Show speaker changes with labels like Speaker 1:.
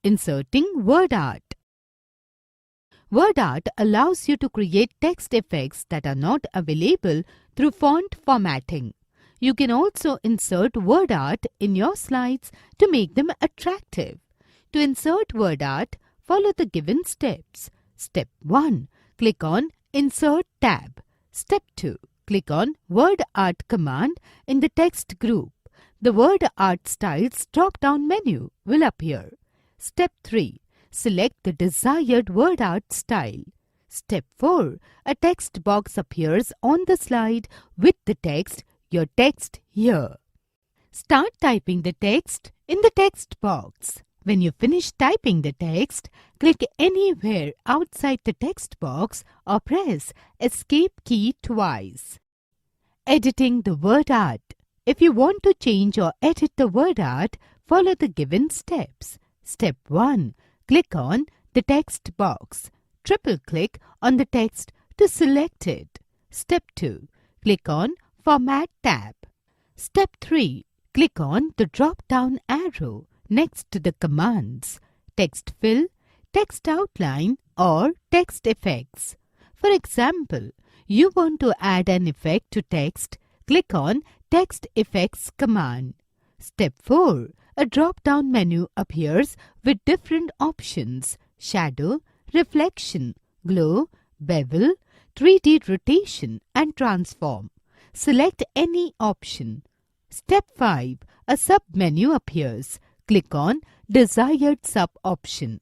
Speaker 1: Inserting WordArt. WordArt allows you to create text effects that are not available through font formatting. You can also insert WordArt in your slides to make them attractive. To insert WordArt, follow the given steps. Step 1. Click on Insert tab. Step 2. Click on WordArt command in the text group. The WordArt Styles drop-down menu will appear. Step 3. Select the desired WordArt style. Step 4. A text box appears on the slide with the text, "Your text here." Start typing the text in the text box. When you finish typing the text, click anywhere outside the text box or press Escape key twice. Editing the WordArt. If you want to change or edit the WordArt, follow the given steps. Step 1. Click on the text box. Triple-click on the text to select it. Step 2. Click on Format tab. Step 3. Click on the drop-down arrow next to the commands, Text Fill, Text Outline or Text Effects. For example, you want to add an effect to text, click on Text Effects command. Step 4. A drop-down menu appears with different options: shadow, reflection, glow, bevel, 3D rotation and transform. Select any option. Step 5. A sub-menu appears. Click on desired sub-option.